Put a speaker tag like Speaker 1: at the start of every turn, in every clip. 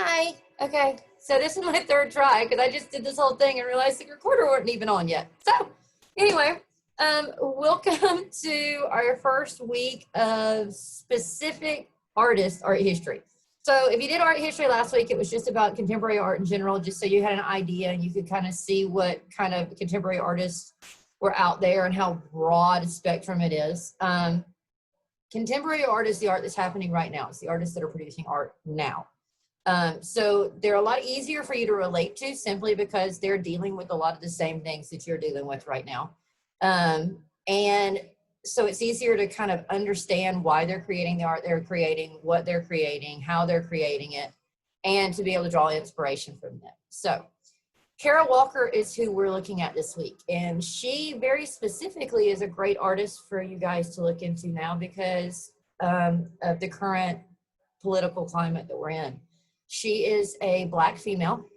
Speaker 1: Hi. Okay. So this is my third try because I just did this whole thing and realized the recorder wasn't even on yet. So anyway, welcome to our first week of specific artist art history. So if you did art history last week, it was just about contemporary art in general, just so you had an idea and you could kind of see what kind of contemporary artists were out there and how broad a spectrum it is. Contemporary art is the art that's happening right now. It's the artists that are producing art now. So they're a lot easier for you to relate to simply because they're dealing with a lot of the same things that you're dealing with right now. And so it's easier to kind of understand why they're creating the art they're creating, what they're creating, how they're creating it, and to be able to draw inspiration from them. So Kara Walker is who we're looking at this week. And she very specifically is a great artist for you guys to look into now because of the current political climate that we're in. She is a Black female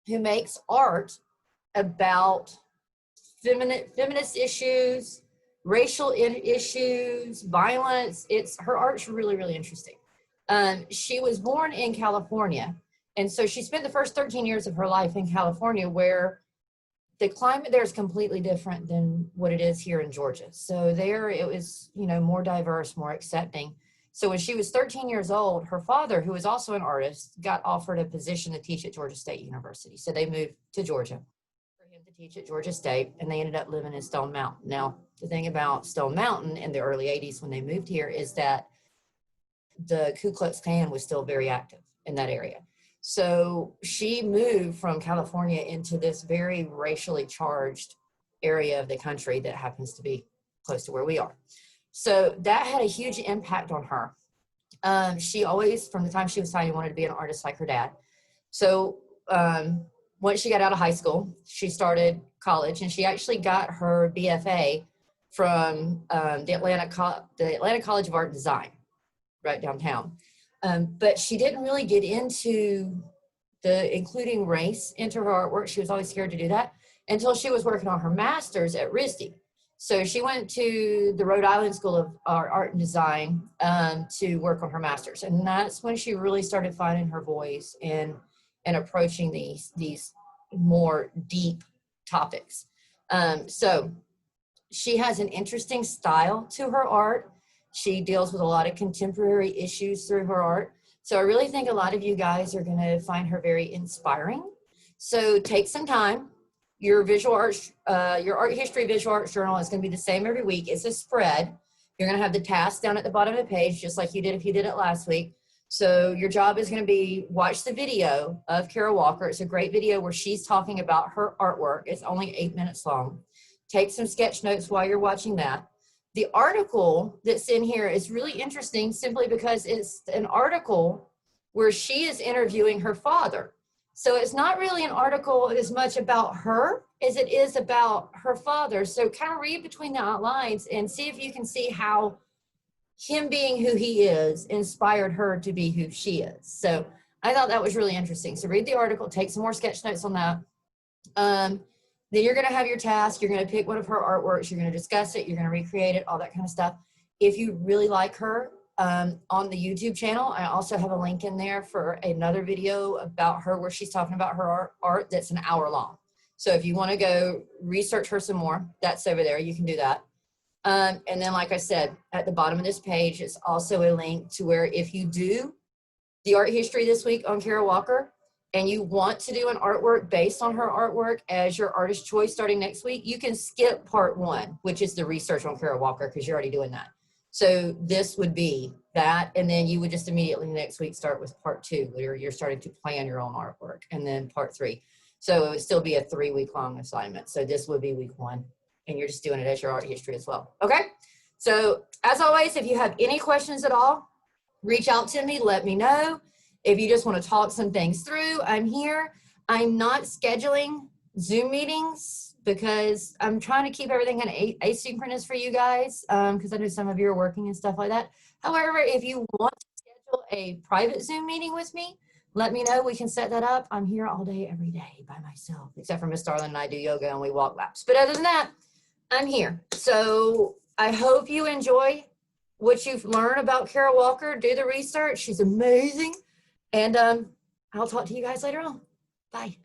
Speaker 1: who makes art about feminist issues, racial issues, violence. Her art's really, really interesting. She was born in California. And so she spent the first 13 years of her life in California, where the climate there is completely different than what it is here in Georgia. So there it was, more diverse, more accepting. So when she was 13 years old, her father, who was also an artist, got offered a position to teach at Georgia State University. So they moved to Georgia for him to teach at Georgia State, and they ended up living in Stone Mountain. Now, the thing about Stone Mountain in the early 80s when they moved here is that the Ku Klux Klan was still very active in that area. So she moved from California into this very racially charged area of the country that happens to be close to where we are. So that had a huge impact on her. She always, from the time she was tiny, wanted to be an artist like her dad. So once she got out of high school, she started college, and she actually got her BFA from the Atlanta College of Art and Design, right downtown. But she didn't really get into including race into her artwork. She was always scared to do that until she was working on her master's at RISD. So she went to the Rhode Island School of Art and Design to work on her master's. And that's when she really started finding her voice and approaching these more deep topics. So she has an interesting style to her art. She deals with a lot of contemporary issues through her art. So I really think a lot of you guys are going to find her very inspiring. So take some time. Your art history visual arts journal is going to be the same every week. It's a spread. You're going to have the task down at the bottom of the page, just like you did if you did it last week. So your job is going to be watch the video of Kara Walker. It's a great video where she's talking about her artwork. It's only 8 minutes long. Take some sketch notes while you're watching that. The article that's in here is really interesting simply because it's an article where she is interviewing her father. So it's not really an article as much about her as it is about her father. So kind of read between the lines and see if you can see how him being who he is inspired her to be who she is. So I thought that was really interesting. So read the article, take some more sketch notes on that. Then you're going to have your task. You're going to pick one of her artworks. You're going to discuss it. You're going to recreate it, all that kind of stuff. If you really like her, on the YouTube channel, I also have a link in there for another video about her where she's talking about her art that's an hour long. So if you want to go research her some more, that's over there. You can do that. And then, like I said, at the bottom of this page is also a link to where if you do the art history this week on Kara Walker, and you want to do an artwork based on her artwork as your artist choice starting next week, you can skip part 1, which is the research on Kara Walker, because you're already doing that. So this would be that, and then you would just immediately next week start with part 2, where you're starting to plan your own artwork, and then part 3. So it would still be a 3-week long assignment. So this would be week 1, and you're just doing it as your art history as well. Okay? So as always, if you have any questions at all, reach out to me, let me know. If you just want to talk some things through, I'm here. I'm not scheduling Zoom meetings because I'm trying to keep everything kind of asynchronous for you guys, because I know some of you are working and stuff like that. However, if you want to schedule a private Zoom meeting with me, let me know. We can set that up. I'm here all day, every day by myself, except for Miss Darlin and I do yoga and we walk laps. But other than that, I'm here. So I hope you enjoy what you've learned about Kara Walker. Do the research. She's amazing. And I'll talk to you guys later on. Bye.